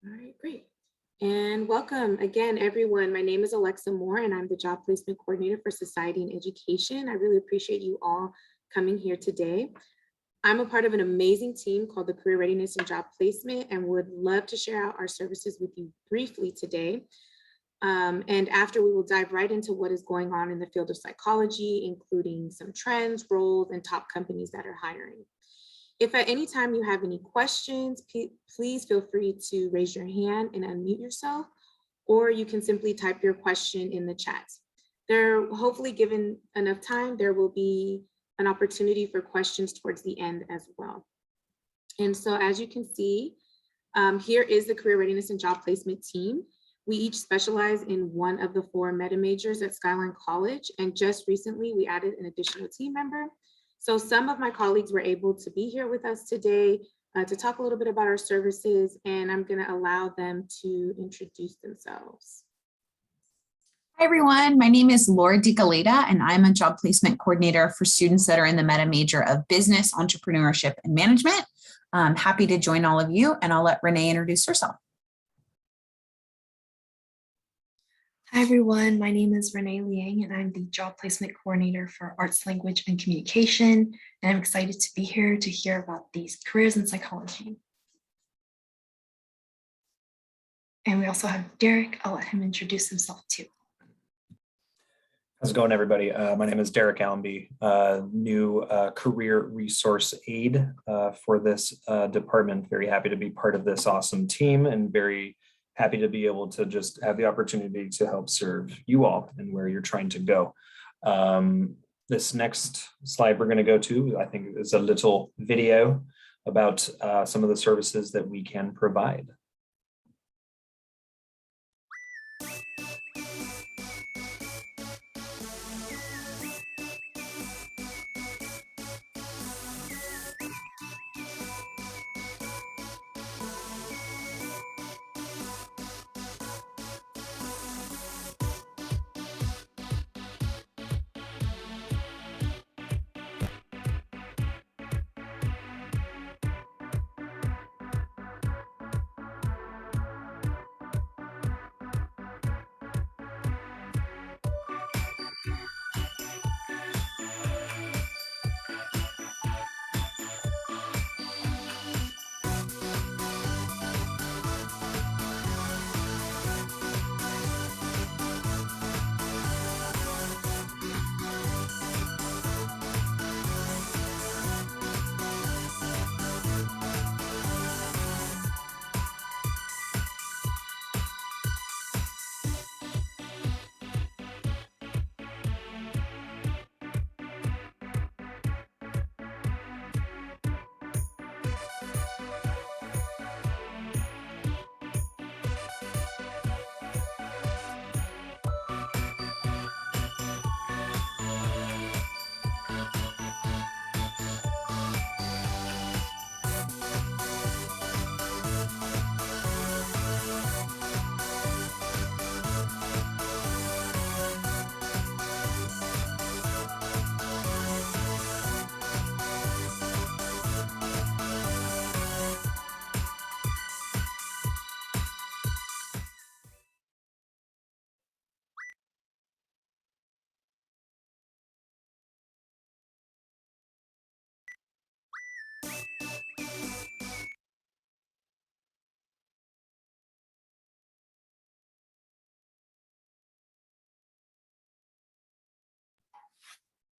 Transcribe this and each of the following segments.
All right, great. And welcome again, everyone. My name is Alexa Moore, and I'm the Job Placement Coordinator for Society and Education. I really appreciate you all coming here today. I'm a part of an amazing team called the Career Readiness and Job Placement, and would love to share out our services with you briefly today. And after, we will dive right into what is going on in the field of psychology, including some trends, roles, and top companies that are hiring. If at any time you have any questions, please feel free to raise your hand and unmute yourself, or you can simply type your question in the chat. Hopefully, given enough time, there will be an opportunity for questions towards the end as well. And so, as you can see, here is the Career Readiness and Job Placement team. We each specialize in one of the 4 meta majors at Skyline College, and just recently we added an additional team member. So some of my colleagues were able to be here with us today to talk a little bit about our services, and I'm going to allow them to introduce themselves. Hi, everyone. My name is Laura DiCaleta, and I'm a job placement coordinator for students that are in the meta major of business, entrepreneurship, and management. I'm happy to join all of you, and I'll let Renee introduce herself. Hi, everyone. My name is Renee Liang, and I'm the Job Placement Coordinator for Arts, Language, and Communication. And I'm excited to be here to hear about these careers in psychology. And we also have Derek. I'll let him introduce himself too. How's it going, everybody? My name is Derek Allenby, new career resource aide for this department. Very happy to be part of this awesome team, and very happy to be able to just have the opportunity to help serve you all and where you're trying to go. This next slide we're going to go to, I think, is a little video about some of the services that we can provide.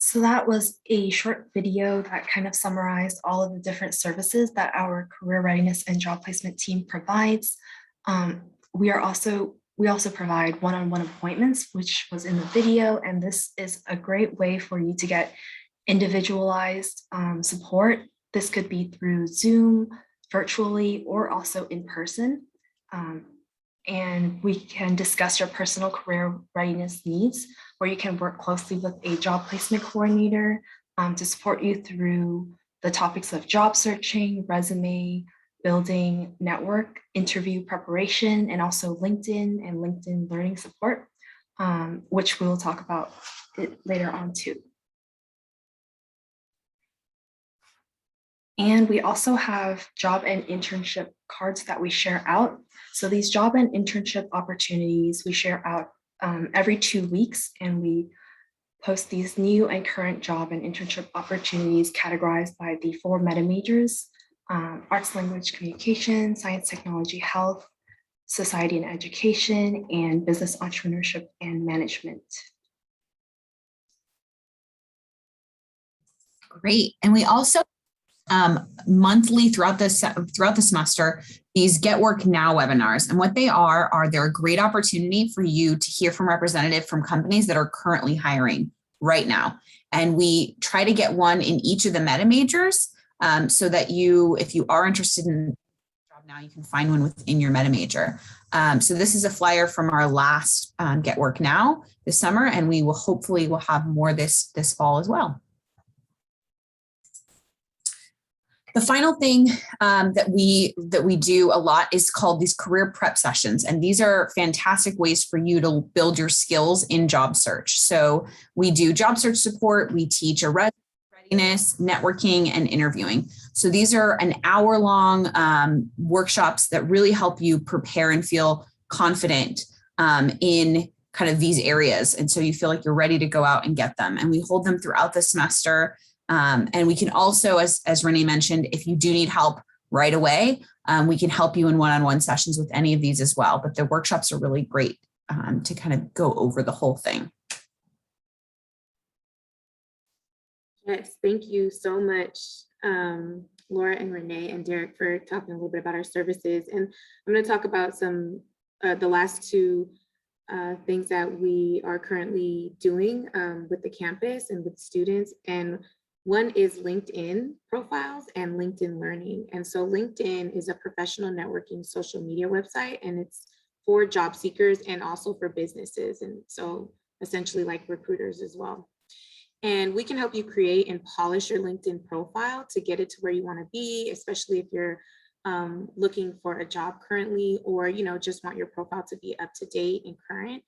So that was a short video that kind of summarized all of the different services that our career readiness and job placement team provides. We also provide one-on-one appointments, which was in the video, and this is a great way for you to get individualized support. This could be through Zoom, virtually, or also in person. And we can discuss your personal career readiness needs, where you can work closely with a job placement coordinator to support you through the topics of job searching, resume building, network, interview preparation, and also LinkedIn and LinkedIn learning support, which we will talk about it later on too. And we also have job and internship cards that we share out. So these job and internship opportunities we share out every 2 weeks, and we post these new and current job and internship opportunities categorized by the 4 meta majors: arts, language, communication, science, technology, health, society and education, and business, entrepreneurship, and management. Great. And we also monthly throughout the semester, these Get Work Now webinars. And what they are they're a great opportunity for you to hear from representatives from companies that are currently hiring right now. And we try to get one in each of the meta majors so that if you are interested in job now, you can find one within your meta major. So this is a flyer from our last Get Work Now this summer, and we will hopefully have more this fall as well. The final thing that we do a lot is called these career prep sessions. And these are fantastic ways for you to build your skills in job search. So we do job search support, we teach a readiness, networking, and interviewing. So these are an hour-long workshops that really help you prepare and feel confident in kind of these areas. And so you feel like you're ready to go out and get them. And we hold them throughout the semester. And we can also, as Renee mentioned, if you do need help right away, we can help you in one-on-one sessions with any of these as well. But the workshops are really great to kind of go over the whole thing. Yes, thank you so much, Laura and Renee and Derek, for talking a little bit about our services. And I'm going to talk about some the last 2 things that we are currently doing with the campus and with students. And one is LinkedIn profiles and LinkedIn Learning. And so LinkedIn is a professional networking social media website, and it's for job seekers and also for businesses. And so essentially like recruiters as well. And we can help you create and polish your LinkedIn profile to get it to where you want to be, especially if you're looking for a job currently, or just want your profile to be up to date and current.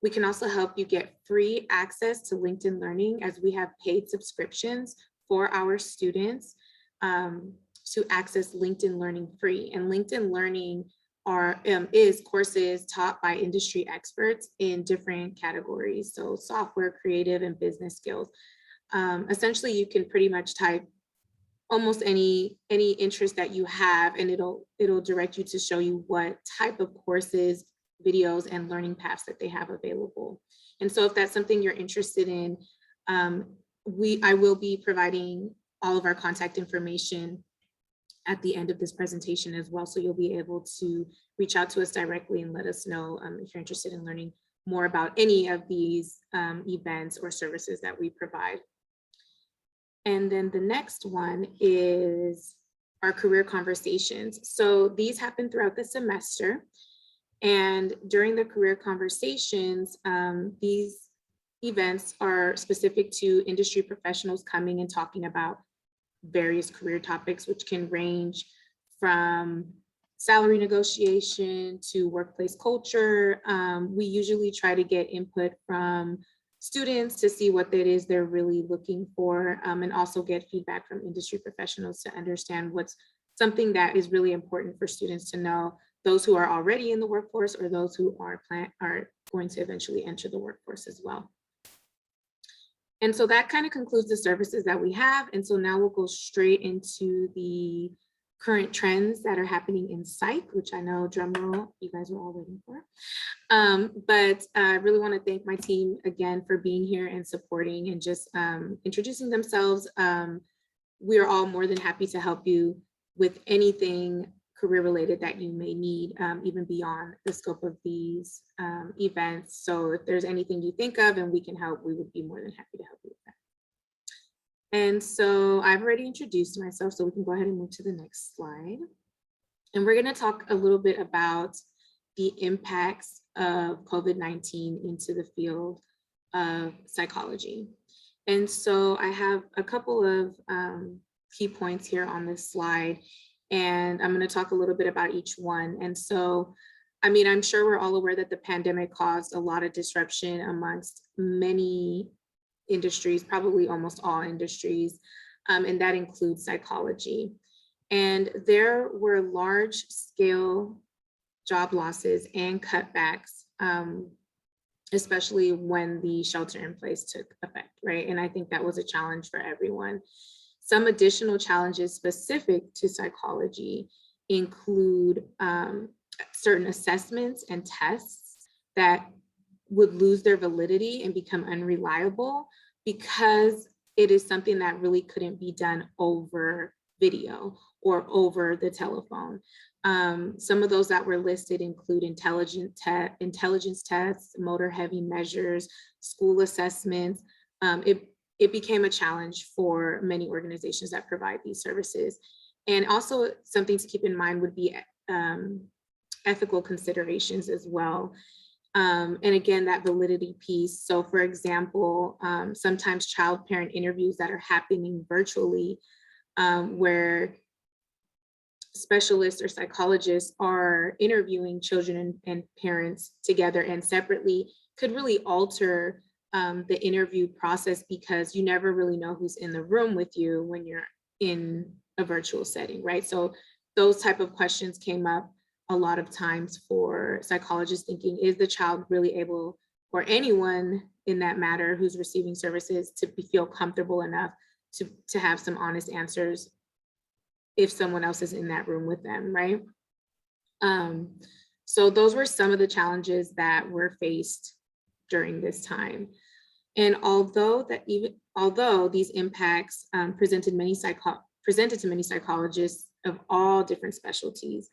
We can also help you get free access to LinkedIn Learning, as we have paid subscriptions for our students to access LinkedIn Learning free. And LinkedIn Learning is courses taught by industry experts in different categories, so software, creative, and business skills. Essentially, you can pretty much type almost any interest that you have, and it'll direct you to show you what type of courses, videos, and learning paths that they have available. And so if that's something you're interested in, I will be providing all of our contact information at the end of this presentation as well. So you'll be able to reach out to us directly and let us know if you're interested in learning more about any of these events or services that we provide. And then the next one is our career conversations. So these happen throughout the semester. And during the career conversations, these events are specific to industry professionals coming and talking about various career topics, which can range from salary negotiation to workplace culture. We usually try to get input from students to see what it is they're really looking for, and also get feedback from industry professionals to understand what's something that is really important for students to know, those who are already in the workforce or those who are going to eventually enter the workforce as well. And so that kind of concludes the services that we have. And so now we'll go straight into the current trends that are happening in psych, which I know, drum roll, you guys were all waiting for. But I really want to thank my team again for being here and supporting and just introducing themselves. We are all more than happy to help you with anything career related that you may need, even beyond the scope of these events. So if there's anything you think of and we can help, we would be more than happy to help you with that. And so I've already introduced myself, so we can go ahead and move to the next slide. And we're going to talk a little bit about the impacts of COVID-19 into the field of psychology. And so I have a couple of key points here on this slide, and I'm going to talk a little bit about each one. And so, I mean, I'm sure we're all aware that the pandemic caused a lot of disruption amongst many industries, probably almost all industries. and that includes psychology. And there were large scale job losses and cutbacks, especially when the shelter in place took effect, right? And I think that was a challenge for everyone. Some additional challenges specific to psychology include certain assessments and tests that would lose their validity and become unreliable because it is something that really couldn't be done over video or over the telephone. Some of those that were listed include intelligence tests, motor heavy measures, school assessments. It became a challenge for many organizations that provide these services. And also something to keep in mind would be ethical considerations as well. And again, that validity piece. So for example, sometimes child-parent interviews that are happening virtually, where specialists or psychologists are interviewing children and parents together and separately could really alter the interview process because you never really know who's in the room with you when you're in a virtual setting, right? So those type of questions came up a lot of times for psychologists thinking, is the child really able, or anyone in that matter who's receiving services, to feel comfortable enough to have some honest answers if someone else is in that room with them, right? So those were some of the challenges that were faced during this time. And although these impacts presented to many psychologists of all different specialties,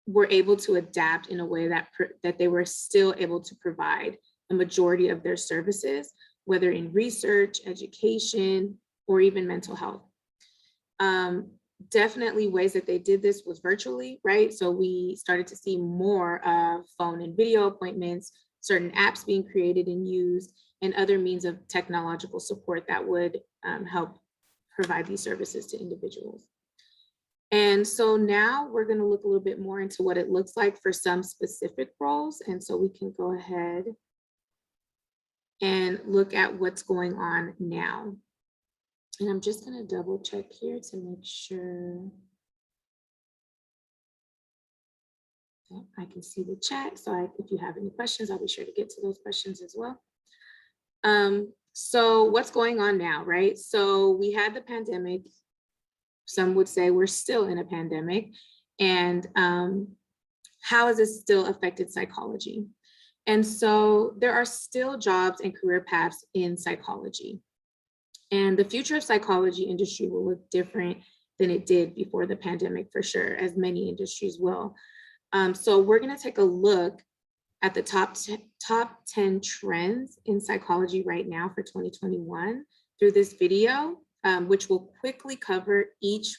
were able to adapt in a way that they were still able to provide a majority of their services, whether in research, education, or even mental health. Definitely ways that they did this was virtually, right? So we started to see more of phone and video appointments, certain apps being created and used, and other means of technological support that would help provide these services to individuals. And so now we're going to look a little bit more into what it looks like for some specific roles. And so we can go ahead and look at what's going on now. And I'm just going to double check here to make sure that I can see the chat. So if you have any questions, I'll be sure to get to those questions as well. So what's going on now, right? So we had the pandemic. Some would say we're still in a pandemic. And how has this still affected psychology? And so there are still jobs and career paths in psychology. And the future of psychology industry will look different than it did before the pandemic, for sure, as many industries will. So we're going to take a look at the top 10 trends in psychology right now for 2021 through this video, which will quickly cover each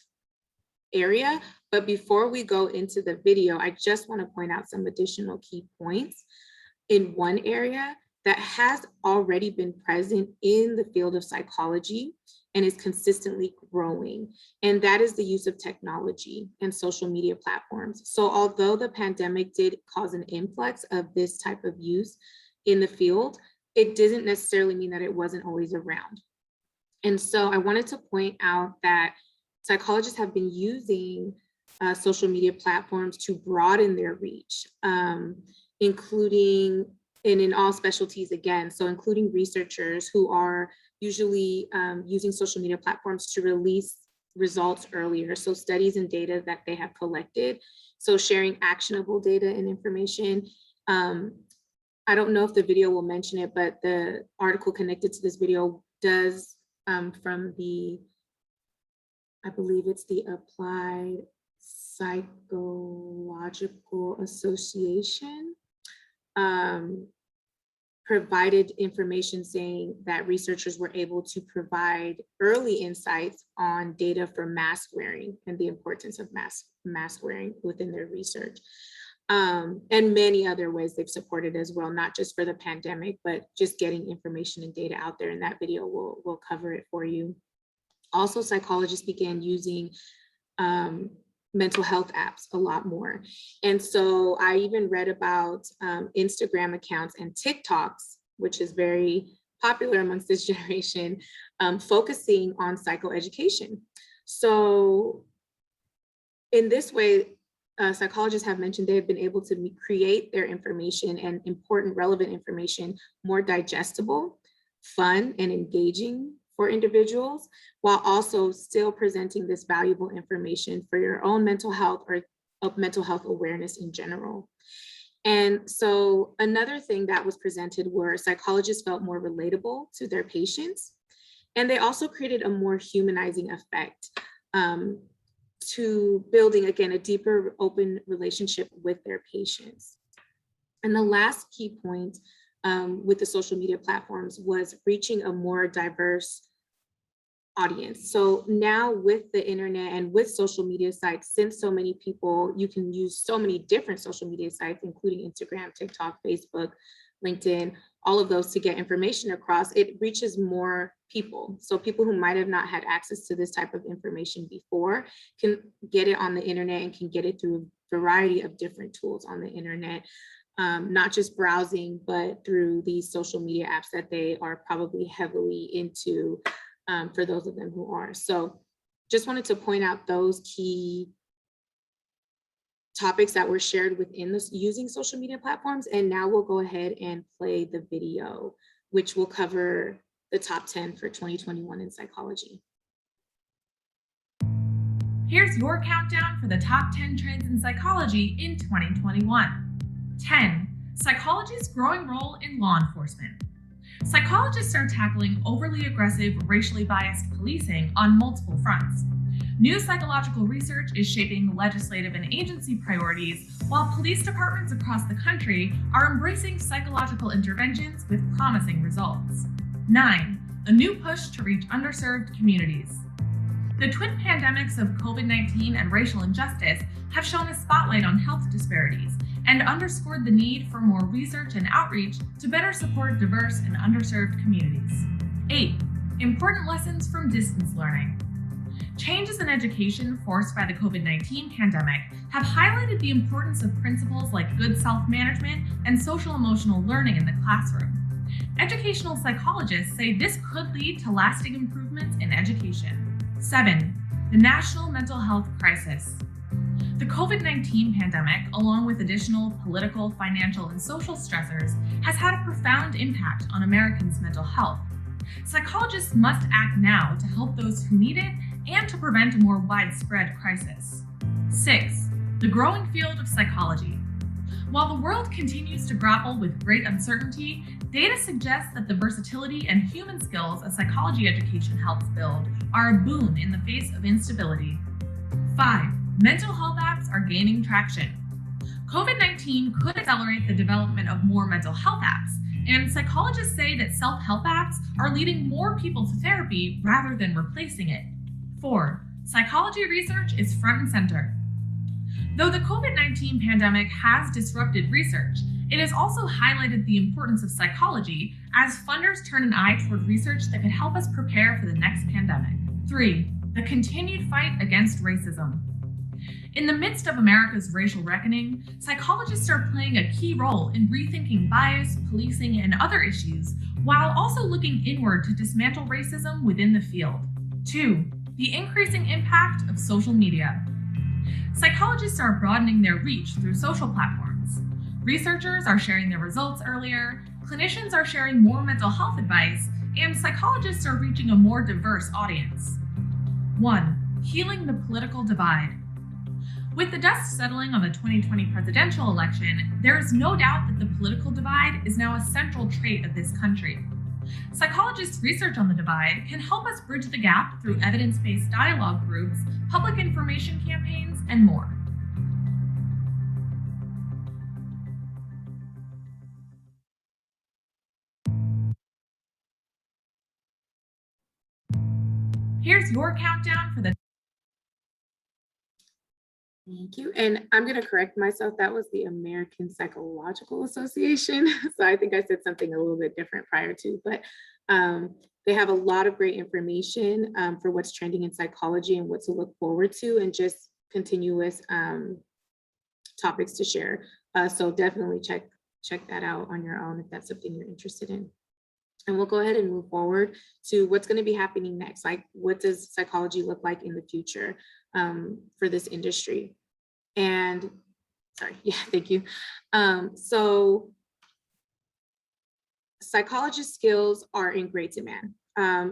area. But before we go into the video, I just want to point out some additional key points in one area that has already been present in the field of psychology and is consistently growing. And that is the use of technology and social media platforms. So although the pandemic did cause an influx of this type of use in the field, it didn't necessarily mean that it wasn't always around. And so I wanted to point out that psychologists have been using social media platforms to broaden their reach, including, and in all specialties again, so including researchers who are usually using social media platforms to release results earlier. So studies and data that they have collected. So sharing actionable data and information. I don't know if the video will mention it, but the article connected to this video does from the, I believe it's the Applied Psychological Association, provided information saying that researchers were able to provide early insights on data for mask wearing and the importance of mask wearing within their research. And many other ways they've supported as well, not just for the pandemic, but just getting information and data out there. And that video will cover it for you. Also, psychologists began using mental health apps a lot more. And so I even read about Instagram accounts and TikToks, which is very popular amongst this generation, focusing on psychoeducation. So in this way, psychologists have mentioned they've been able to create their information and important relevant information more digestible, fun, and engaging for individuals, while also still presenting this valuable information for your own mental health or mental health awareness in general. And so another thing that was presented were psychologists felt more relatable to their patients, and they also created a more humanizing effect to building, again, a deeper open relationship with their patients. And the last key point with the social media platforms was reaching a more diverse audience. So now with the internet and with social media sites, since so many people, you can use so many different social media sites, including Instagram, TikTok, Facebook, LinkedIn, all of those to get information across, it reaches more people. So people who might have not had access to this type of information before can get it on the internet and can get it through a variety of different tools on the internet, not just browsing, but through these social media apps that they are probably heavily into, for those of them who are. So just wanted to point out those key topics that were shared within this using social media platforms. And now we'll go ahead and play the video, which will cover the top 10 for 2021 in psychology. Here's your countdown for the top 10 trends in psychology in 2021. 10. Psychology's growing role in law enforcement. Psychologists are tackling overly aggressive, racially biased policing on multiple fronts. New psychological research is shaping legislative and agency priorities, while police departments across the country are embracing psychological interventions with promising results. 9. A new push to reach underserved communities. The twin pandemics of COVID-19 and racial injustice have shone a spotlight on health disparities and underscored the need for more research and outreach to better support diverse and underserved communities. 8. Important lessons from distance learning. Changes in education forced by the COVID-19 pandemic have highlighted the importance of principles like good self-management and social-emotional learning in the classroom. Educational psychologists say this could lead to lasting improvements in education. 7. The national mental health crisis. The COVID-19 pandemic, along with additional political, financial, and social stressors, has had a profound impact on Americans' mental health. Psychologists must act now to help those who need it and to prevent a more widespread crisis. 6. The growing field of psychology. While the world continues to grapple with great uncertainty, data suggests that the versatility and human skills a psychology education helps build are a boon in the face of instability. 5. Mental health apps are gaining traction. COVID-19 could accelerate the development of more mental health apps, and psychologists say that self-help apps are leading more people to therapy rather than replacing it. 4. Psychology research is front and center. Though the COVID-19 pandemic has disrupted research, it has also highlighted the importance of psychology as funders turn an eye toward research that could help us prepare for the next pandemic. 3. The continued fight against racism. In the midst of America's racial reckoning, psychologists are playing a key role in rethinking bias, policing, and other issues, while also looking inward to dismantle racism within the field. 2. The increasing impact of social media. Psychologists are broadening their reach through social platforms. Researchers are sharing their results earlier, clinicians are sharing more mental health advice, and psychologists are reaching a more diverse audience. 1. Healing the political divide. With the dust settling on the 2020 presidential election, there is no doubt that the political divide is now a central trait of this country. Psychologists' research on the divide can help us bridge the gap through evidence-based dialogue groups, public information campaigns, and more. Here's your countdown for the Thank you. And I'm going to correct myself. That was the American Psychological Association. So I think I said something a little bit different prior to, but they have a lot of great information for what's trending in psychology and what to look forward to, and just continuous topics to share. So definitely check that out on your own if that's something you're interested in. And we'll go ahead and move forward to what's going to be happening next. Like, what does psychology look like in the future for this industry? And sorry, yeah, thank you. So psychologist skills are in great demand.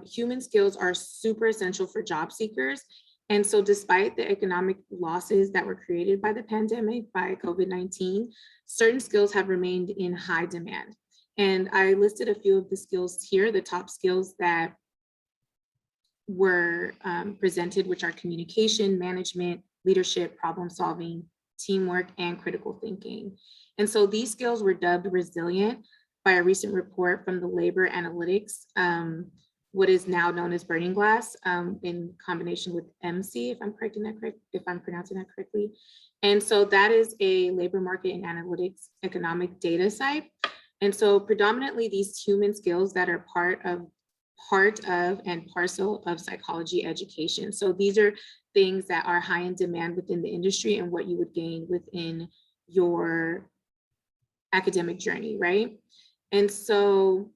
Human skills are super essential for job seekers. And so despite the economic losses that were created by the pandemic, by COVID-19, certain skills have remained in high demand. And I listed a few of the skills here, the top skills that were presented, which are communication, management, leadership, problem solving, teamwork, and critical thinking. And so these skills were dubbed resilient by a recent report from the Labor Analytics, what is now known as Burning Glass, in combination with MC, if I'm pronouncing that correctly. And so that is a labor market and analytics economic data site. And so predominantly these human skills that are part of and parcel of psychology education. So these are things that are high in demand within the industry and what you would gain within your academic journey, right? And so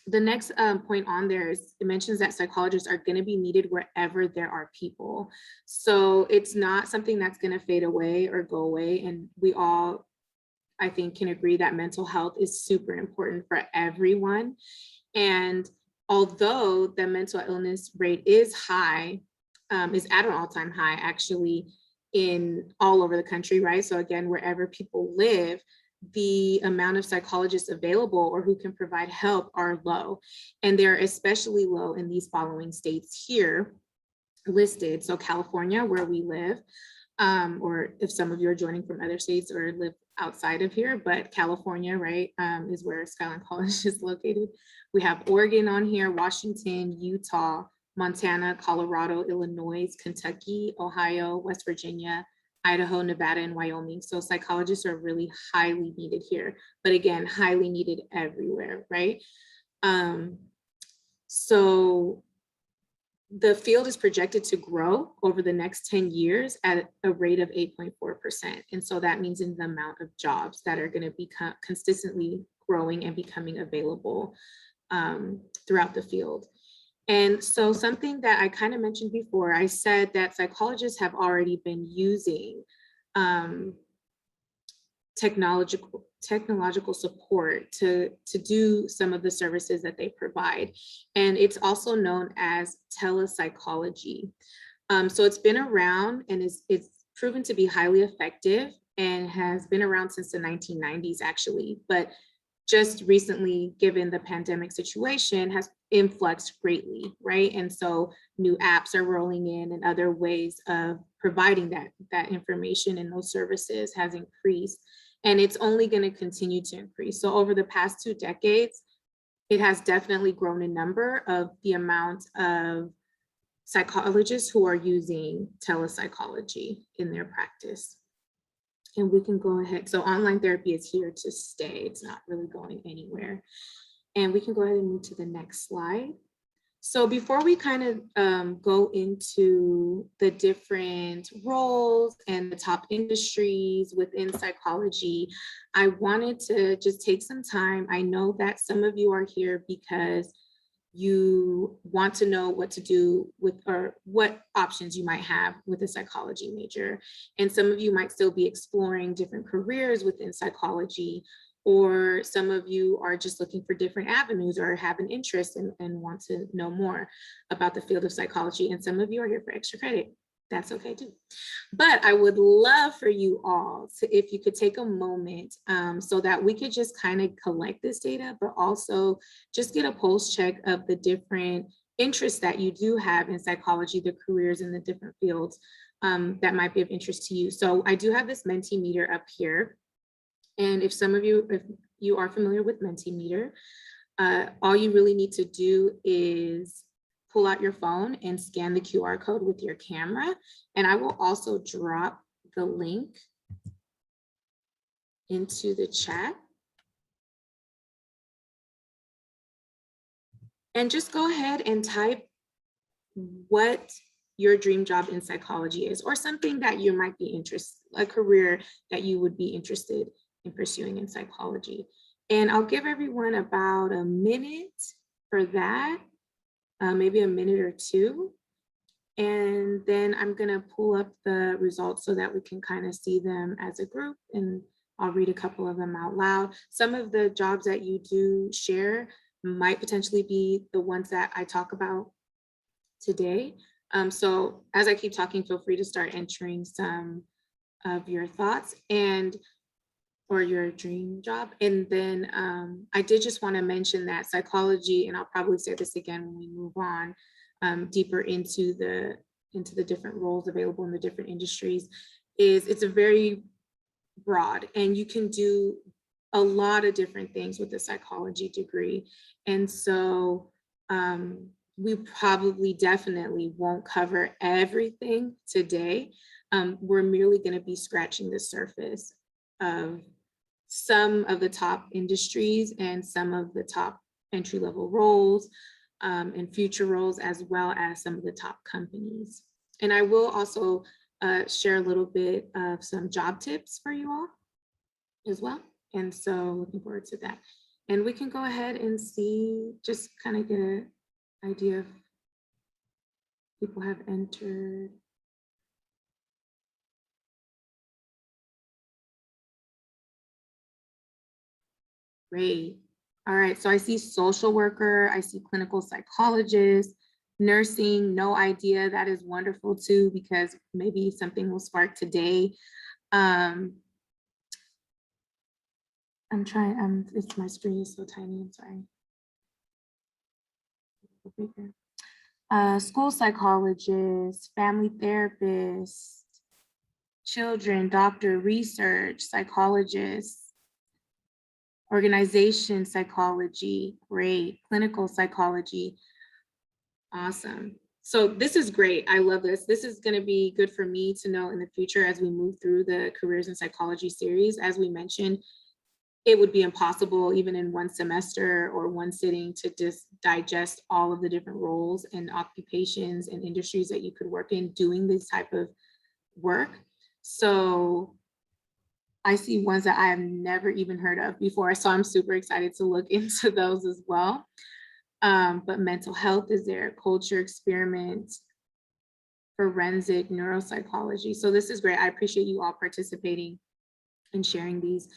the next point on there is, it mentions that psychologists are going to be needed wherever there are people. So it's not something that's going to fade away or go away. And we all, I think, can agree that mental health is super important for everyone. And although the mental illness rate is high, is at an all-time high actually in all over the country, right? So again, wherever people live, the amount of psychologists available or who can provide help are low. And they're especially low in these following states here listed. So California, where we live, or if some of you are joining from other states or live outside of here, but California, right, is where Skyline College is located. We have Oregon on here, Washington, Utah, Montana, Colorado, Illinois, Kentucky, Ohio, West Virginia, Idaho, Nevada, and Wyoming. So psychologists are really highly needed here, but again, highly needed everywhere, right? So the field is projected to grow over the next 10 years at a rate of 8.4%. And so that means in the amount of jobs that are going to be consistently growing and becoming available throughout the field. And so something that I kind of mentioned before, I said that psychologists have already been using technological support to do some of the services that they provide. And it's also known as telepsychology. So it's been around and it's proven to be highly effective and has been around since the 1990s actually, but just recently, given the pandemic situation, has influxed greatly, right? And so new apps are rolling in and other ways of providing that information and those services has increased. And it's only going to continue to increase. So over the past 2 decades, it has definitely grown in number of the amount of psychologists who are using telepsychology in their practice. And we can go ahead. So online therapy is here to stay. It's not really going anywhere. And we can go ahead and move to the next slide. So before we kind of go into the different roles and the top industries within psychology, I wanted to just take some time. I know that some of you are here because you want to know what to do with, or what options you might have with a psychology major. And some of you might still be exploring different careers within psychology, or some of you are just looking for different avenues or have an interest and want to know more about the field of psychology. And some of you are here for extra credit. That's okay too. But I would love for you all to, if you could take a moment so that we could just kind of collect this data, but also just get a pulse check of the different interests that you do have in psychology, the careers in the different fields that might be of interest to you. So I do have this Mentimeter up here. And if you are familiar with Mentimeter, all you really need to do is pull out your phone and scan the QR code with your camera. And I will also drop the link into the chat. And just go ahead and type what your dream job in psychology is, or something that you might be interested, a career that you would be interested in pursuing in psychology. And I'll give everyone about a minute for that, maybe a minute or two. And then I'm gonna pull up the results so that we can kind of see them as a group, and I'll read a couple of them out loud. Some of the jobs that you do share might potentially be the ones that I talk about today. So as I keep talking, feel free to start entering some of your thoughts or your dream job. And then I did just want to mention that psychology, and I'll probably say this again when we move on deeper into the different roles available in the different industries, it's a very broad, and you can do a lot of different things with a psychology degree. And so we probably definitely won't cover everything today. We're merely going to be scratching the surface of some of the top industries and some of the top entry-level roles and future roles, as well as some of the top companies. And I will also share a little bit of some job tips for you all as well. And so looking forward to that. And we can go ahead and see, just kind of get an idea of people have entered. Great. All right, so I see social worker, I see clinical psychologist, nursing, no idea. That is wonderful too, because maybe something will spark today. I'm trying, it's my screen is so tiny, I'm sorry. School psychologist, family therapist, children, doctor, research, psychologist, organization psychology, great, clinical psychology, awesome. So this is great, I love this. This is gonna be good for me to know in the future as we move through the Careers in Psychology series. As we mentioned, it would be impossible even in one semester or one sitting to just digest all of the different roles and occupations and industries that you could work in doing this type of work. So I see ones that I have never even heard of before, so I'm super excited to look into those as well. But mental health is there, culture experiment, forensic neuropsychology. So this is great. I appreciate you all participating and sharing these.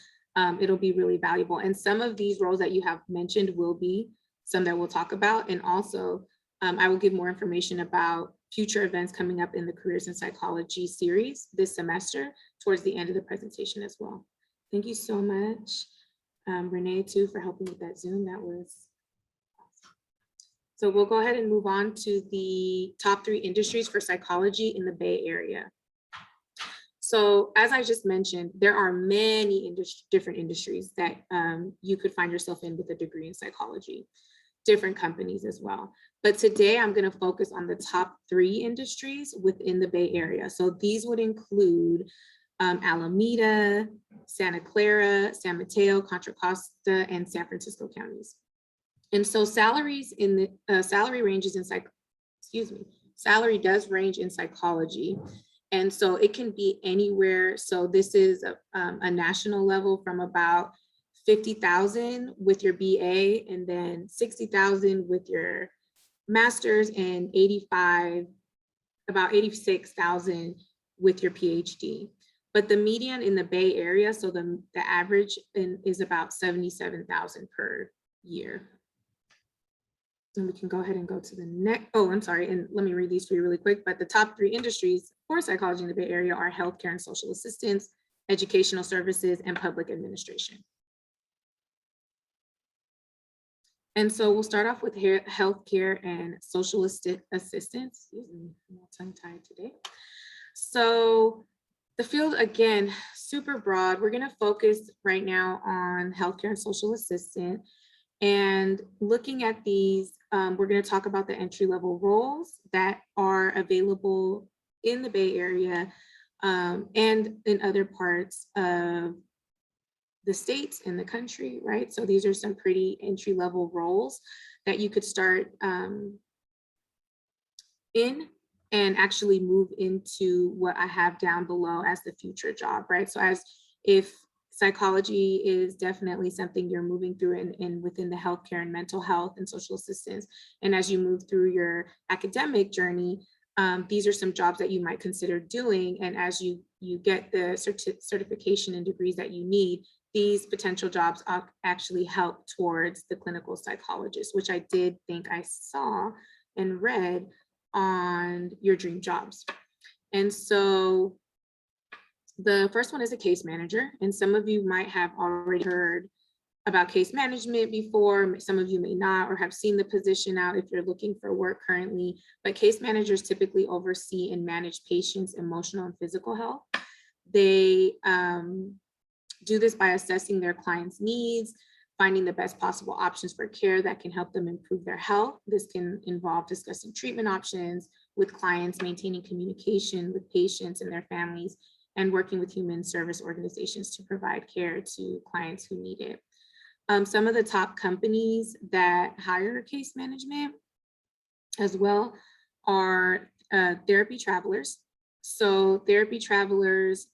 It'll be really valuable. And some of these roles that you have mentioned will be some that we'll talk about. And also, I will give more information about future events coming up in the Careers in Psychology series this semester towards the end of the presentation as well. Thank you so much, Renee, too, for helping with that Zoom. That was awesome. So we'll go ahead and move on to the top 3 industries for psychology in the Bay Area. So as I just mentioned, there are many different industries that you could find yourself in with a degree in psychology, different companies as well. But today I'm going to focus on the top 3 industries within the Bay Area. So these would include Alameda, Santa Clara, San Mateo, Contra Costa, and San Francisco counties. And so salaries in the salary ranges in salary does range in psychology. And so it can be anywhere. So this is a national level from about 50,000 with your BA, and then 60,000 with your master's, and about 86,000 with your PhD. But the median in the Bay Area, so the average is about 77,000 per year. And we can go ahead and go to the next. Oh, I'm sorry. And let me read these for you really quick. But the top 3 industries for psychology in the Bay Area are healthcare and social assistance, educational services, and public administration. And so we'll start off with healthcare and social assistance. Excuse me, I'm all tongue-tied today. So the field, again, super broad. We're going to focus right now on healthcare and social assistant. And looking at these, we're going to talk about the entry-level roles that are available in the Bay Area and in other parts of the states in the country, right? So these are some pretty entry-level roles that you could start in and actually move into what I have down below as the future job, right? So if psychology is definitely something you're moving through in within the healthcare and mental health and social assistance. And as you move through your academic journey, these are some jobs that you might consider doing. And as you get the certification and degrees that you need, these potential jobs actually help towards the clinical psychologist, which I did think I saw and read on your dream jobs. And so the first one is a case manager, and some of you might have already heard about case management before. Some of you may not, or have seen the position out if you're looking for work currently, but case managers typically oversee and manage patients' emotional and physical health. They do this by assessing their clients' needs, finding the best possible options for care that can help them improve their health. This can involve discussing treatment options with clients, maintaining communication with patients and their families, and working with human service organizations to provide care to clients who need it. Some of the top companies that hire case management as well are Therapy Travelers. So Therapy Travelers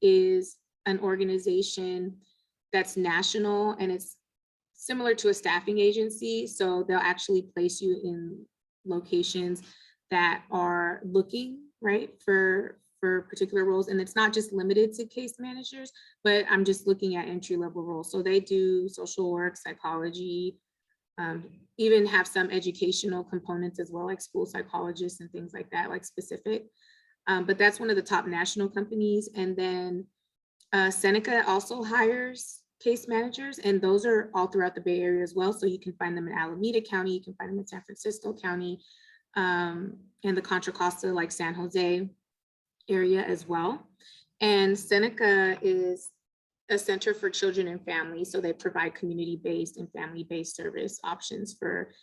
is an organization that's national, and it's similar to a staffing agency. So they'll actually place you in locations that are looking, right, for particular roles. And it's not just limited to case managers, but I'm just looking at entry-level roles. So they do social work, psychology, even have some educational components as well, like school psychologists and things like that, like specific. But that's one of the top national companies. And then Seneca also hires case managers, and those are all throughout the Bay Area as well. So you can find them in Alameda County, you can find them in San Francisco County, and the Contra Costa, like San Jose area as well. And Seneca is a center for children and families. So they provide community-based and family-based service options for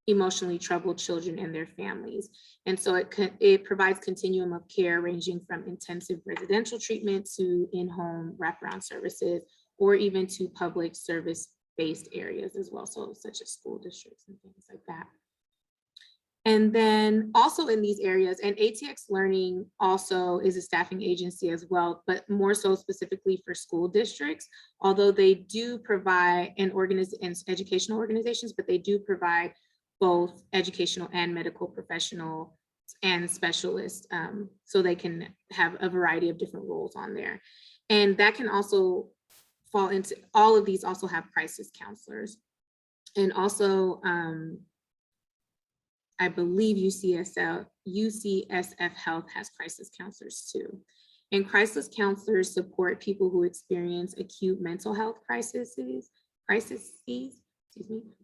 emotionally troubled children and their families. And so it provides continuum of care ranging from intensive residential treatment to in-home wraparound services, or even to public service-based areas as well. So such as school districts and things like that. And then also in these areas, and ATX Learning also is a staffing agency as well, but more so specifically for school districts, although they do provide and educational organizations, but they do provide both educational and medical professional and specialists, so they can have a variety of different roles on there. And that can also fall into, all of these also have crisis counselors. And also, I believe UCSF Health has crisis counselors too. And crisis counselors support people who experience acute mental health crises,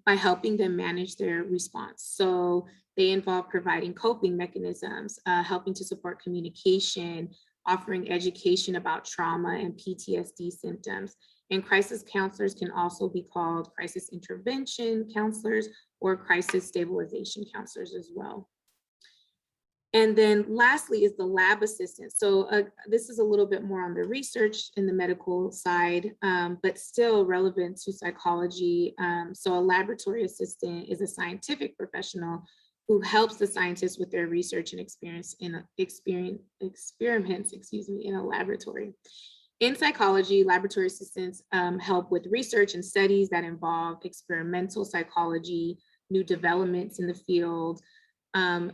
by helping them manage their response. So they involve providing coping mechanisms, helping to support communication, offering education about trauma and PTSD symptoms. And crisis counselors can also be called crisis intervention counselors or crisis stabilization counselors as well. And then lastly is the lab assistant. So this is a little bit more on the research in the medical side, but still relevant to psychology. So a laboratory assistant is a scientific professional who helps the scientists with their research and experiments in a laboratory. In psychology, laboratory assistants help with research and studies that involve experimental psychology, new developments in the field.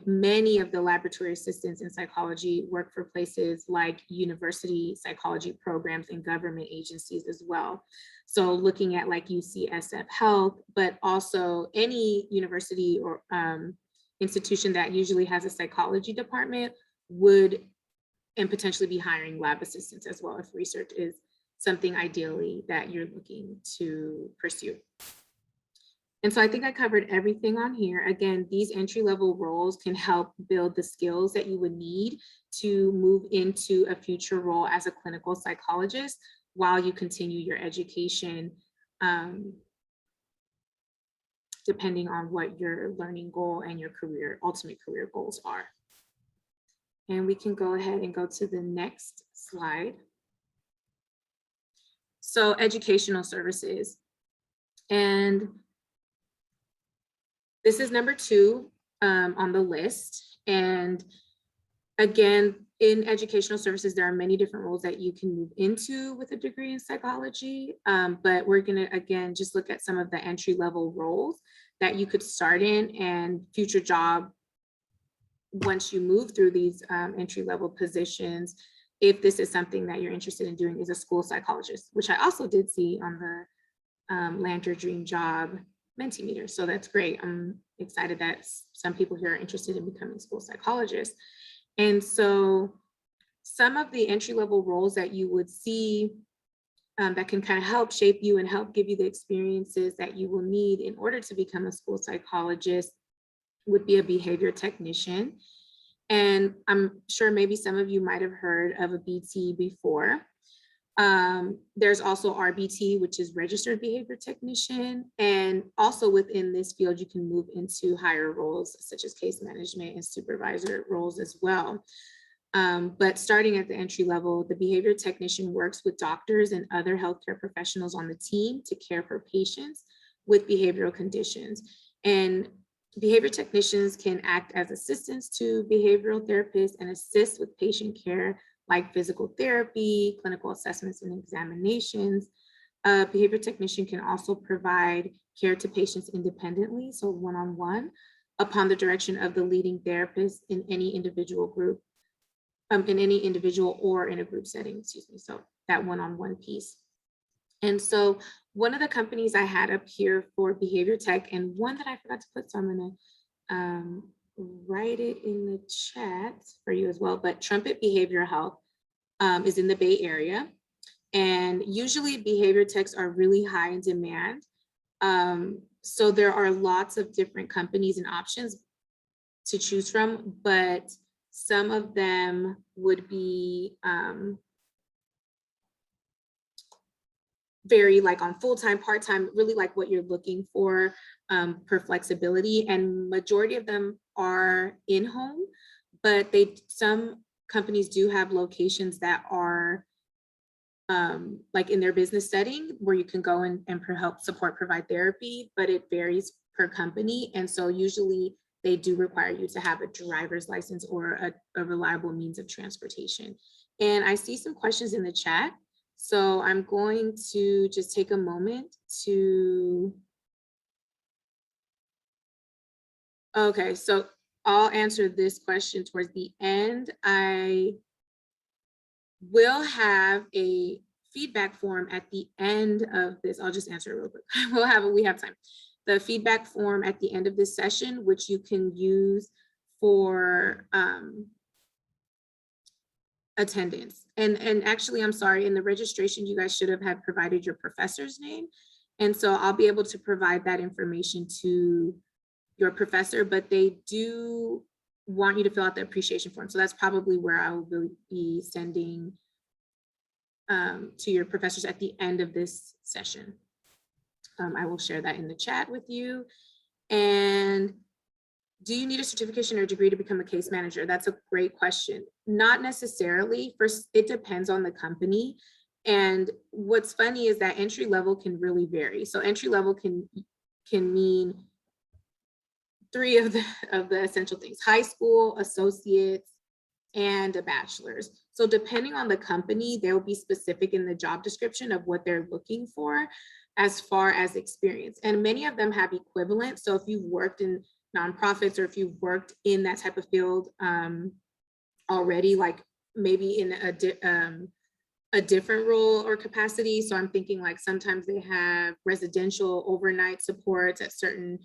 Many of the laboratory assistants in psychology work for places like university psychology programs and government agencies as well. So looking at like UCSF Health, but also any university or institution that usually has a psychology department would and potentially be hiring lab assistants as well if research is something ideally that you're looking to pursue. And so I think I covered everything on here. Again, these entry-level roles can help build the skills that you would need to move into a future role as a clinical psychologist while you continue your education, depending on what your learning goal and your ultimate career goals are. And we can go ahead and go to the next slide. So educational services. And this is number 2 on the list. And again, in educational services, there are many different roles that you can move into with a degree in psychology. But we're gonna, again, just look at some of the entry-level roles that you could start in and future job once you move through these entry-level positions. If this is something that you're interested in doing, is a school psychologist, which I also did see on the Land Your Dream Job Mentimeter. So that's great. I'm excited that some people here are interested in becoming school psychologists. And so some of the entry-level roles that you would see that can kind of help shape you and help give you the experiences that you will need in order to become a school psychologist would be a behavior technician. And I'm sure maybe some of you might have heard of a BT before. There's also RBT, which is registered behavior technician. And also within this field, you can move into higher roles such as case management and supervisor roles as well. But starting at the entry level, the behavior technician works with doctors and other healthcare professionals on the team to care for patients with behavioral conditions. And behavior technicians can act as assistants to behavioral therapists and assist with patient care like physical therapy, clinical assessments and examinations. A behavior technician can also provide care to patients independently, so one-on-one, upon the direction of the leading therapist in any individual group, in any individual or in a group setting, excuse me, so that one-on-one piece. And so one of the companies I had up here for behavior tech, and one that I forgot to put, so I'm gonna write it in the chat for you as well, but Trumpet Behavioral Health is in the Bay Area. And usually behavior techs are really high in demand. So there are lots of different companies and options to choose from, but some of them would be vary like on full-time, part-time, really like what you're looking for flexibility. And majority of them are in-home, but some companies do have locations that are like in their business setting where you can go and help support, provide therapy, but it varies per company. And so usually they do require you to have a driver's license or a reliable means of transportation. And I see some questions in the chat. So I'm going to just take a moment to, okay, so I'll answer this question towards the end. I will have a feedback form at the end of this. I'll just answer it real quick. We have time. The feedback form at the end of this session, which you can use for attendance. And actually, I'm sorry, in the registration, you guys should have had provided your professor's name. And so I'll be able to provide that information to your professor, but they do want you to fill out the appreciation form. So that's probably where I will be sending to your professors at the end of this session. I will share that in the chat with you. And do you need a certification or degree to become a case manager? That's a great question. Not necessarily. First, it depends on the company. And what's funny is that entry level can really vary. So entry level can mean three of the essential things: high school, associates, and a bachelor's. So depending on the company, they'll be specific in the job description of what they're looking for as far as experience. And many of them have equivalent. So if you've worked in nonprofits or if you've worked in that type of field already, like maybe in a different role or capacity. So I'm thinking like sometimes they have residential overnight supports at certain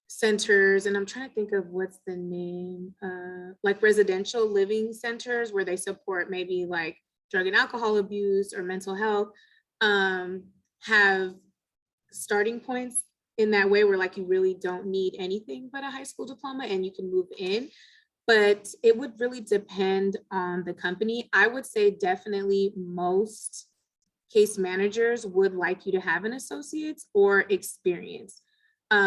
centers, and I'm trying to think of what's the name, like residential living centers where they support maybe like drug and alcohol abuse or mental health, have starting points in that way where like you really don't need anything but a high school diploma and you can move in. But it would really depend on the company. I would say definitely most case managers would like you to have an associate's or experience.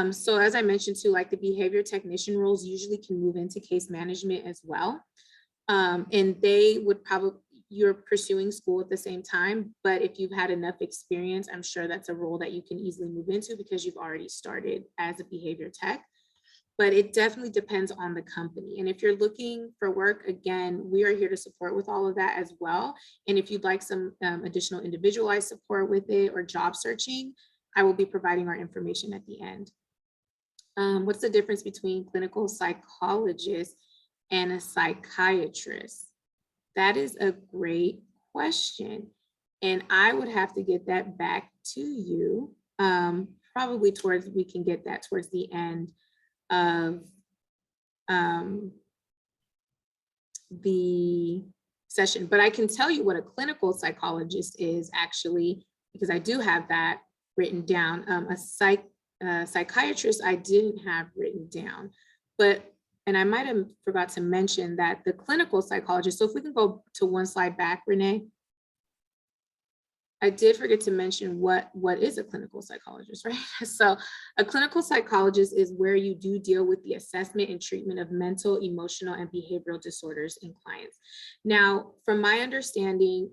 So as I mentioned too, like the behavior technician roles usually can move into case management as well. And they would probably, you're pursuing school at the same time, but if you've had enough experience, I'm sure that's a role that you can easily move into because you've already started as a behavior tech. but it definitely depends on the company. And if you're looking for work, again, we are here to support with all of that as well. And if you'd like some additional individualized support with it or job searching, I will be providing our information at the end. What's the difference between clinical psychologist and a psychiatrist? That is a great question. And I would have to get that back to you. Probably we can get that towards the end of the session. But I can tell you what a clinical psychologist is actually, because I do have that written down. A psychiatrist I didn't have written down, and I might have forgot to mention that the clinical psychologist, so if we can go to one slide back, Renee. I did forget to mention what is a clinical psychologist, right? So a clinical psychologist is where you do deal with the assessment and treatment of mental, emotional, and behavioral disorders in clients. Now, from my understanding,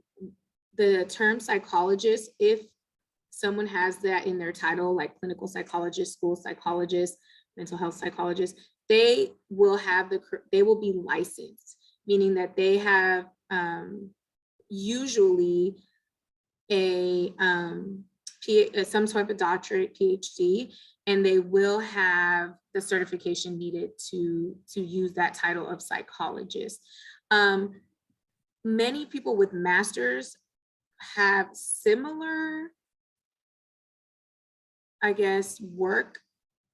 the term psychologist, if someone has that in their title, like clinical psychologist, school psychologist, mental health psychologist, they will be licensed, meaning that they have usually some type of doctorate, PhD, and they will have the certification needed to use that title of psychologist. Many people with masters have similar, I guess, work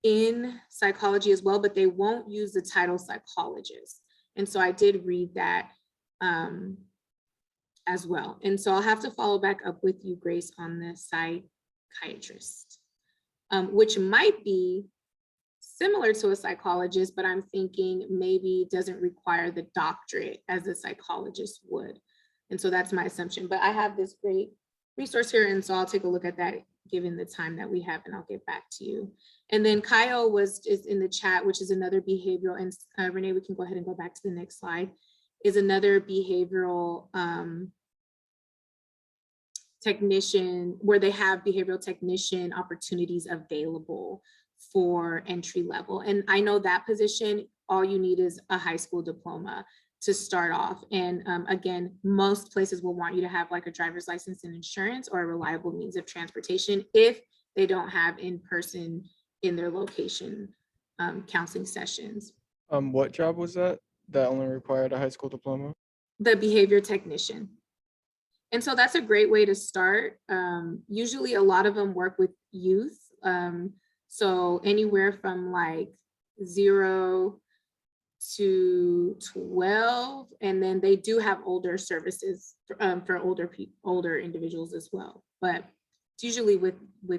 in psychology as well, but they won't use the title psychologist. And so I did read that as well. And so I'll have to follow back up with you, Grace, on the psychiatrist, which might be similar to a psychologist, but I'm thinking maybe doesn't require the doctorate as a psychologist would. And so that's my assumption, but I have this great resource here. And so I'll take a look at that given the time that we have, and I'll get back to you. And then Kyle is in the chat, which is another behavioral, and Renee, we can go ahead and go back to the next slide, is another behavioral technician, where they have behavioral technician opportunities available for entry level. And I know that position, all you need is a high school diploma to start off. And again, most places will want you to have like a driver's license and insurance or a reliable means of transportation if they don't have in-person in their location counseling sessions. What job was that only required a high school diploma? The behavior technician. And so that's a great way to start. Usually a lot of them work with youth. So anywhere from like 0 to 12, and then they do have older services for older individuals as well. But it's usually with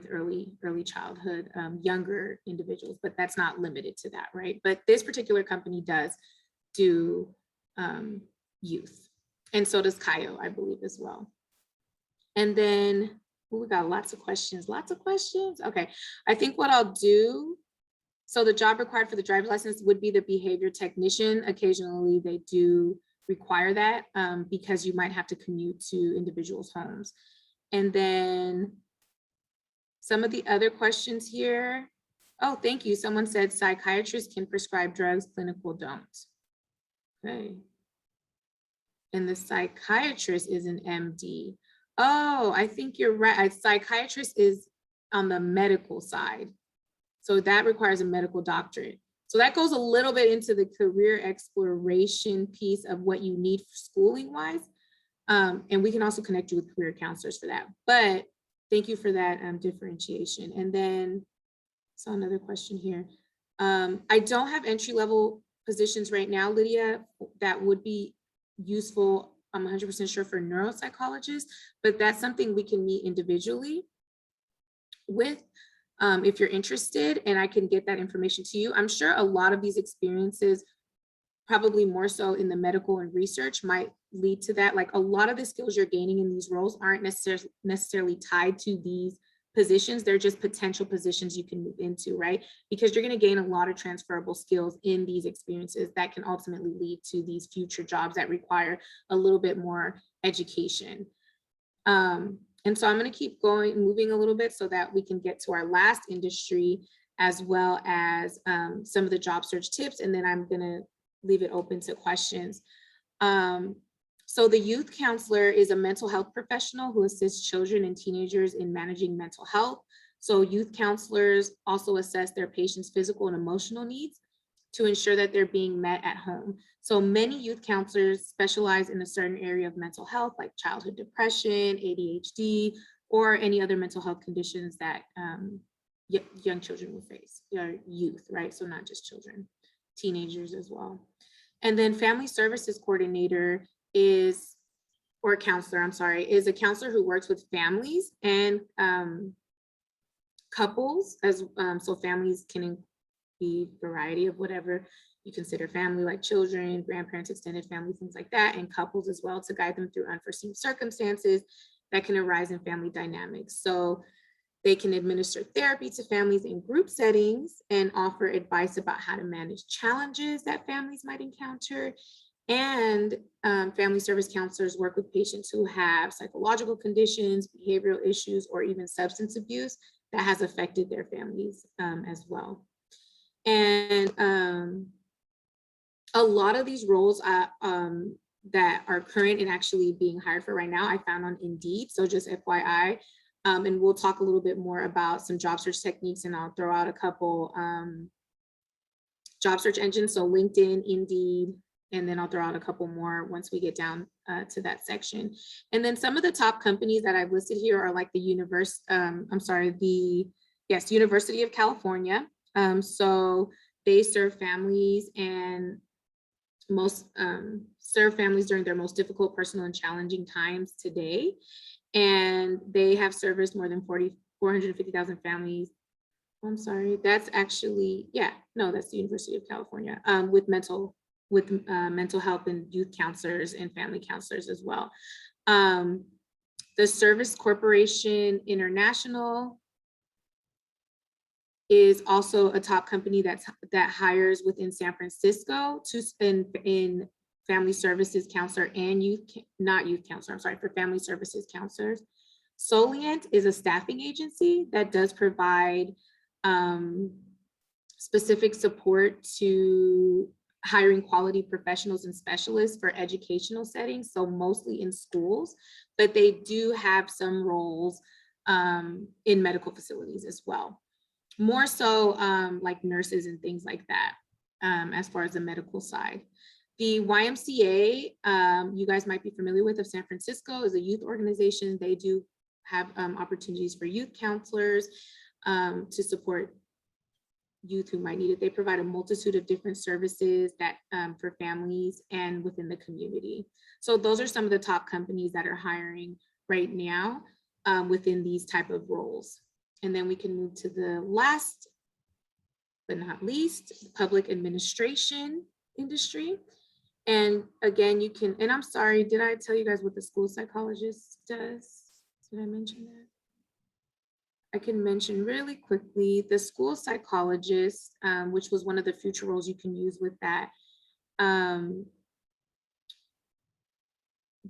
early childhood, younger individuals, but that's not limited to that, right? But this particular company does do youth. And so does Kayo, I believe, as well. And then we got lots of questions. Okay, I think what I'll do, so the job required for the driver's license would be the behavior technician. Occasionally they do require that because you might have to commute to individuals' homes. And then some of the other questions here. Oh, thank you. Someone said psychiatrists can prescribe drugs, clinical don't. Okay. And the psychiatrist is an MD. Oh, I think you're right. A psychiatrist is on the medical side. So that requires a medical doctorate. So that goes a little bit into the career exploration piece of what you need schooling wise. And we can also connect you with career counselors for that. But thank you for that differentiation. And then, saw another question here. I don't have entry level positions right now, Lydia, that would be useful, I'm 100% sure, for neuropsychologists, but that's something we can meet individually with if you're interested, and I can get that information to you. I'm sure a lot of these experiences, probably more so in the medical and research, might lead to that. Like a lot of the skills you're gaining in these roles aren't necessarily tied to these positions. They're just potential positions you can move into, right? Because you're going to gain a lot of transferable skills in these experiences that can ultimately lead to these future jobs that require a little bit more education. And so I'm going to keep moving a little bit so that we can get to our last industry, as well as some of the job search tips, and then I'm gonna leave it open to questions. So the youth counselor is a mental health professional who assists children and teenagers in managing mental health. So youth counselors also assess their patients' physical and emotional needs to ensure that they're being met at home. So many youth counselors specialize in a certain area of mental health, like childhood depression, ADHD, or any other mental health conditions that young children will face, or youth, right? So not just children, teenagers as well. And then family services coordinator is, or counselor, I'm sorry, is a counselor who works with families and couples, as so families can be a variety of whatever you consider family, like children, grandparents, extended family, things like that, and couples as well, to guide them through unforeseen circumstances that can arise in family dynamics. So they can administer therapy to families in group settings and offer advice about how to manage challenges that families might encounter. And family service counselors work with patients who have psychological conditions, behavioral issues, or even substance abuse that has affected their families as well. And a lot of these roles that are current and actually being hired for right now, I found on Indeed. So just FYI, and we'll talk a little bit more about some job search techniques, and I'll throw out a couple job search engines. So LinkedIn, Indeed, and then I'll throw out a couple more once we get down to that section. And then some of the top companies that I've listed here are like the University of California. So they serve families and serve families during their most difficult, personal, and challenging times today. And they have serviced more than 450,000 families. I'm sorry, that's actually, that's the University of California, with mental health and youth counselors and family counselors as well. The Service Corporation International is also a top company that hires within San Francisco in family services counselor and for family services counselors. Solient is a staffing agency that does provide specific support to hiring quality professionals and specialists for educational settings, so mostly in schools, but they do have some roles in medical facilities as well. More so like nurses and things like that, as far as the medical side. The YMCA, you guys might be familiar with, of San Francisco, is a youth organization. They do have opportunities for youth counselors to support youth who might need it. They provide a multitude of different services that for families and within the community. So those are some of the top companies that are hiring right now within these type of roles. And then we can move to the last but not least, public administration industry. And again, you can, and I'm sorry, did I tell you guys what the school psychologist does? Did I mention that? I can mention really quickly the school psychologist, which was one of the future roles you can use with that,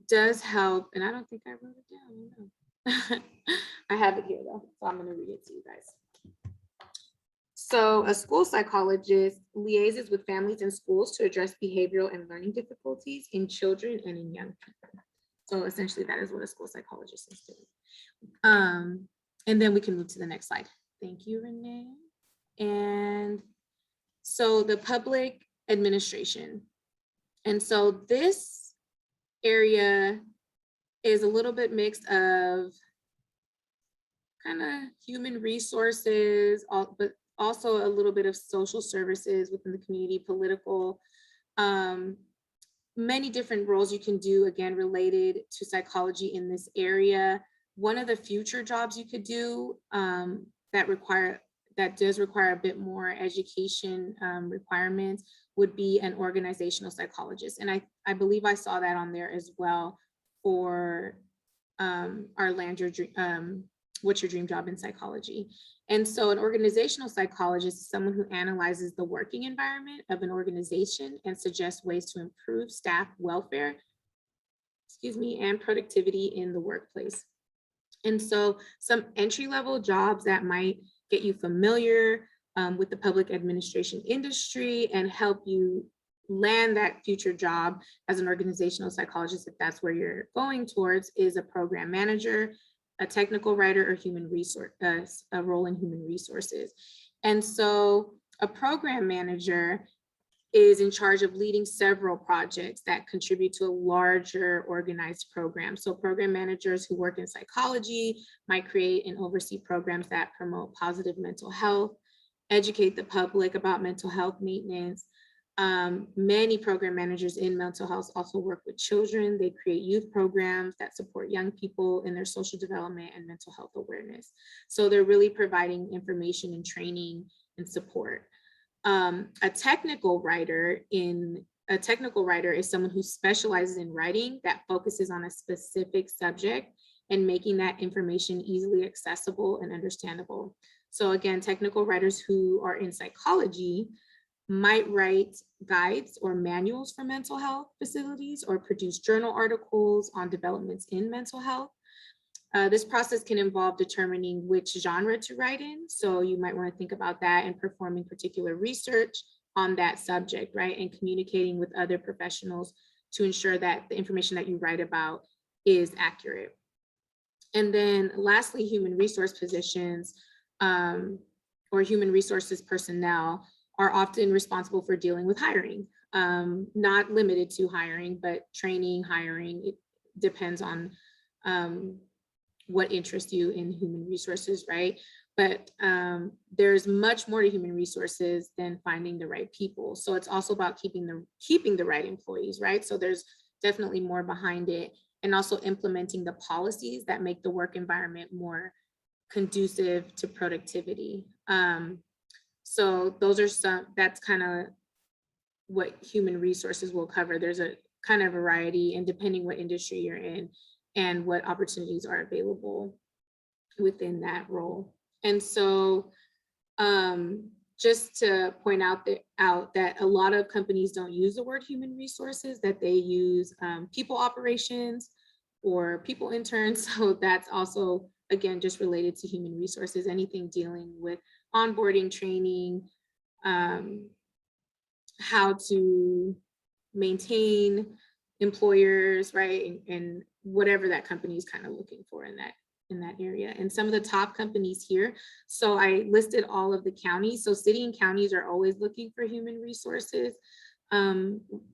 does help. And I don't think I wrote it down. No. I have it here though, so I'm going to read it to you guys. So a school psychologist liaises with families and schools to address behavioral and learning difficulties in children and in young people. So essentially that is what a school psychologist is doing. And then we can move to the next slide. Thank you, Renee. And so the public administration. And so this area is a little bit mixed of kind of human resources, but also a little bit of social services within the community, political, many different roles you can do, again, related to psychology in this area. One of the future jobs you could do that does require a bit more education requirements would be an organizational psychologist. And I believe I saw that on there as well for our Land Your Dream, What's Your Dream Job in Psychology. And so an organizational psychologist is someone who analyzes the working environment of an organization and suggests ways to improve staff welfare, and productivity in the workplace. And so some entry-level jobs that might get you familiar with the public administration industry and help you land that future job as an organizational psychologist, if that's where you're going towards, is a program manager, a technical writer, or human resource, a role in human resources. And so a program manager is in charge of leading several projects that contribute to a larger organized program. So program managers who work in psychology might create and oversee programs that promote positive mental health, educate the public about mental health maintenance. Many program managers in mental health also work with children. They create youth programs that support young people in their social development and mental health awareness. So they're really providing information and training and support. A technical writer is someone who specializes in writing that focuses on a specific subject and making that information easily accessible and understandable. So again, technical writers who are in psychology might write guides or manuals for mental health facilities or produce journal articles on developments in mental health. This process can involve determining which genre to write in. So you might want to think about that and performing particular research on that subject, right? And communicating with other professionals to ensure that the information that you write about is accurate. And then lastly, human resource positions or human resources personnel are often responsible for dealing with hiring, not limited to hiring, but training, hiring. It depends on what interests you in human resources, right? But there's much more to human resources than finding the right people. So it's also about keeping the right employees, right? So there's definitely more behind it, and also implementing the policies that make the work environment more conducive to productivity. So those are that's kind of what human resources will cover. There's a kind of variety, and depending what industry you're in and what opportunities are available within that role. And so just to point out that a lot of companies don't use the word human resources, that they use people operations or people interns. So that's also, again, just related to human resources, anything dealing with onboarding, training, how to maintain employers, right? And whatever that company is kind of looking for in that area. And some of the top companies here, so I listed all of the counties. So city and counties are always looking for human resources,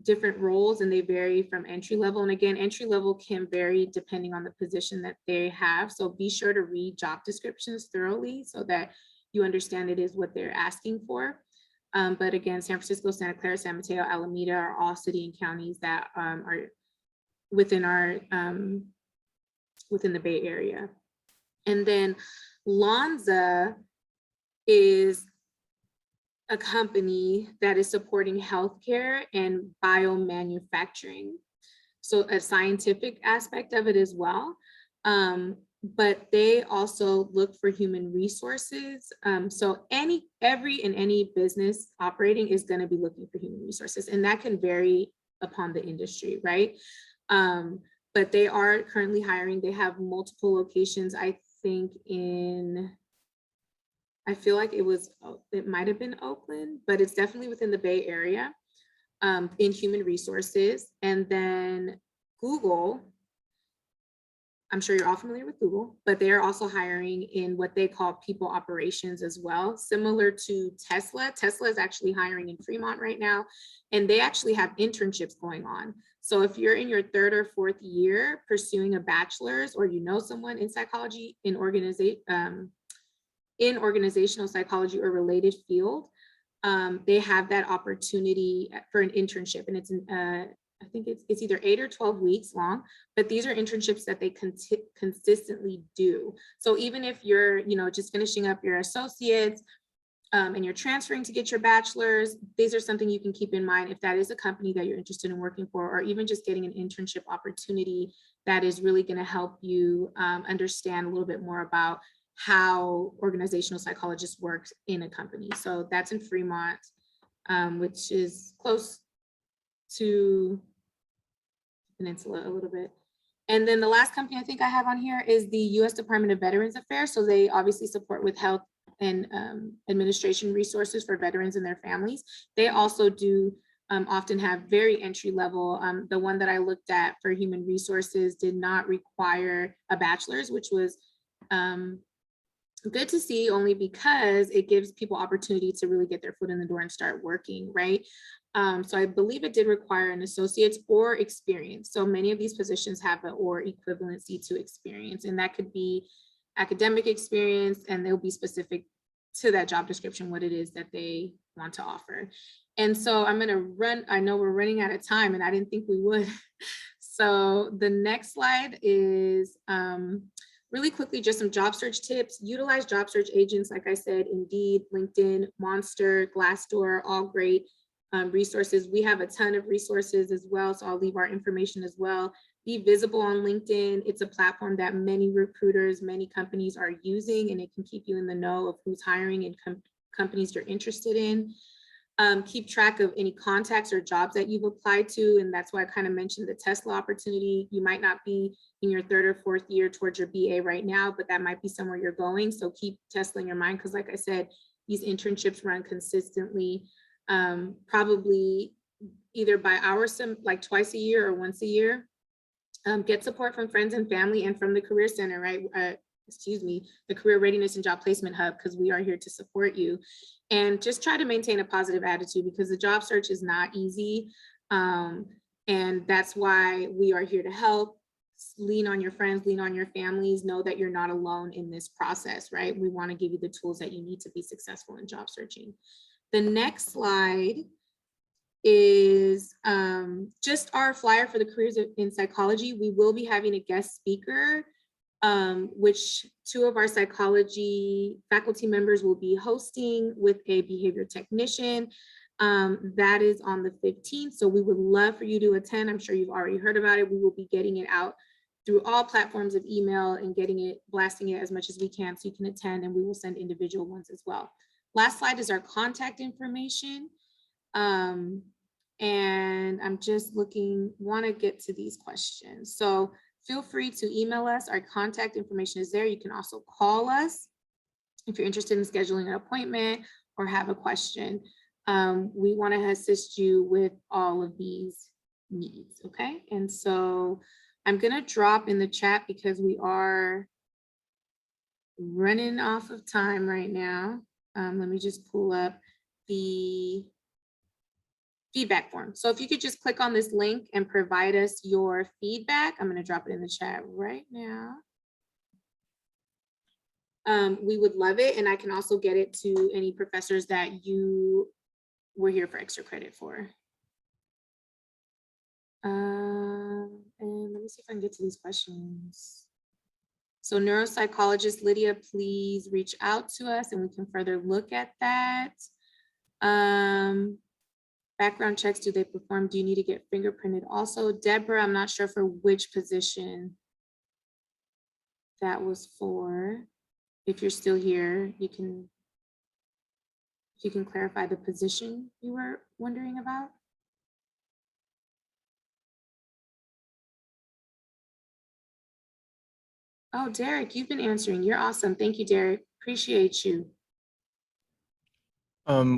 different roles, and they vary from entry level. And again, entry level can vary depending on the position that they have. So be sure to read job descriptions thoroughly so that you understand it is what they're asking for. But again, San Francisco, Santa Clara, San Mateo, Alameda are all city and counties that are within our within the Bay Area. And then Lonza is a company that is supporting healthcare and biomanufacturing. So a scientific aspect of it as well. But they also look for human resources. So every and any business operating is going to be looking for human resources, and that can vary upon the industry, right? But they are currently hiring. They have multiple locations. I think I feel like it might have been Oakland, but it's definitely within the Bay Area in human resources. And then Google, I'm sure you're all familiar with Google, but they are also hiring in what they call people operations as well, similar to Tesla. Tesla is actually hiring in Fremont right now, and they actually have internships going on. So if you're in your third or fourth year pursuing a bachelor's, or you know someone in psychology, in organizational psychology or related field, they have that opportunity for an internship, and it's I think it's either 8 or 12 weeks long, but these are internships that they consistently do. So even if you're, just finishing up your associates and you're transferring to get your bachelor's, these are something you can keep in mind if that is a company that you're interested in working for, or even just getting an internship opportunity that is really going to help you understand a little bit more about how organizational psychologists work in a company. So that's in Fremont, which is close to Peninsula a little bit. And then the last company I think I have on here is the U.S. Department of Veterans Affairs. So they obviously support with health and administration resources for veterans and their families. They also do often have very entry level. The one that I looked at for human resources did not require a bachelor's, which was good to see, only because it gives people opportunity to really get their foot in the door and start working, right? So I believe it did require an associate's or experience. So many of these positions have an or equivalency to experience, and that could be academic experience, and they'll be specific to that job description, what it is that they want to offer. And so I'm gonna run, I know we're running out of time and I didn't think we would. So the next slide is really quickly, just some job search tips. Utilize job search agents, like I said, Indeed, LinkedIn, Monster, Glassdoor, all great resources. We have a ton of resources as well, so I'll leave our information as well. Be visible on LinkedIn. It's a platform that many recruiters, many companies are using, and it can keep you in the know of who's hiring and companies you're interested in. Keep track of any contacts or jobs that you've applied to, and that's why I kind of mentioned the Tesla opportunity. You might not be in your 3rd or 4th year towards your BA right now, but that might be somewhere you're going. So keep Tesla in your mind, because like I said, these internships run consistently, probably either by hours, like twice a year or once a year. Get support from friends and family and from the Career Center, right? The Career Readiness and Job Placement Hub, because we are here to support you. And just try to maintain a positive attitude, because the job search is not easy. And that's why we are here to help. Lean on your friends, lean on your families, know that you're not alone in this process, right? We want to give you the tools that you need to be successful in job searching. The next slide is just our flyer for the Careers in Psychology. We will be having a guest speaker, which 2 of our psychology faculty members will be hosting with a behavior technician. That is on the 15th. So we would love for you to attend. I'm sure you've already heard about it. We will be getting it out through all platforms of email and blasting it as much as we can, so you can attend, and we will send individual ones as well. Last slide is our contact information. And I'm just want to get to these questions. So feel free to email us. Our contact information is there. You can also call us if you're interested in scheduling an appointment or have a question. We want to assist you with all of these needs, okay? And so I'm going to drop in the chat, because we are running off of time right now. Let me just pull up the feedback form. So if you could just click on this link and provide us your feedback. I'm going to drop it in the chat right now. We would love it. And I can also get it to any professors that you were here for extra credit for. And let me see if I can get to these questions. So neuropsychologist Lydia, please reach out to us and we can further look at that. Background checks, do they perform? Do you need to get fingerprinted also? Deborah, I'm not sure for which position that was for. If you're still here, if you can clarify the position you were wondering about. Oh, Derek, you've been answering. You're awesome. Thank you, Derek. Appreciate you.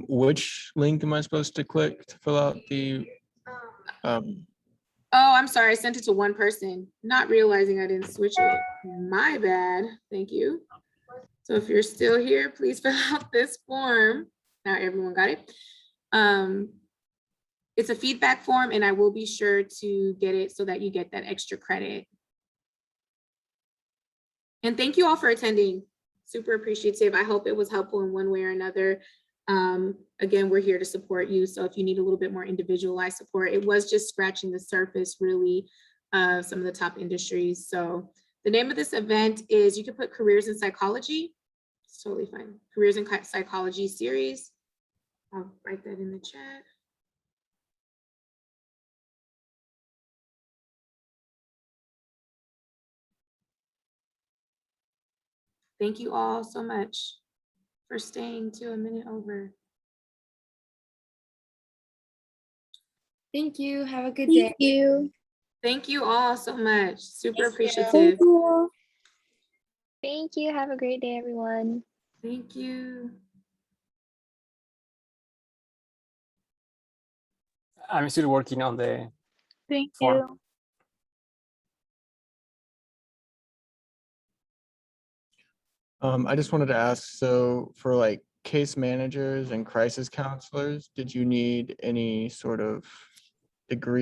Which link am I supposed to click to fill out the Oh, I'm sorry. I sent it to one person, not realizing I didn't switch it. My bad. Thank you. So if you're still here, please fill out this form. Now everyone got it. It's a feedback form, and I will be sure to get it so that you get that extra credit. And thank you all for attending. Super appreciative. I hope it was helpful in one way or another. Again, we're here to support you. So if you need a little bit more individualized support, it was just scratching the surface really of some of the top industries. So the name of this event is, you can put Careers in Psychology. It's totally fine. Careers in Psychology series. I'll write that in the chat. Thank you all so much for staying to a minute over. Thank you. Have a good day. Thank you. Thank you all so much. Super Thank you. appreciative. Thank you. Thank you. Have a great day, everyone. Thank you. I'm still working on the Thank form. you. I just wanted to ask, so for like case managers and crisis counselors, did you need any sort of degree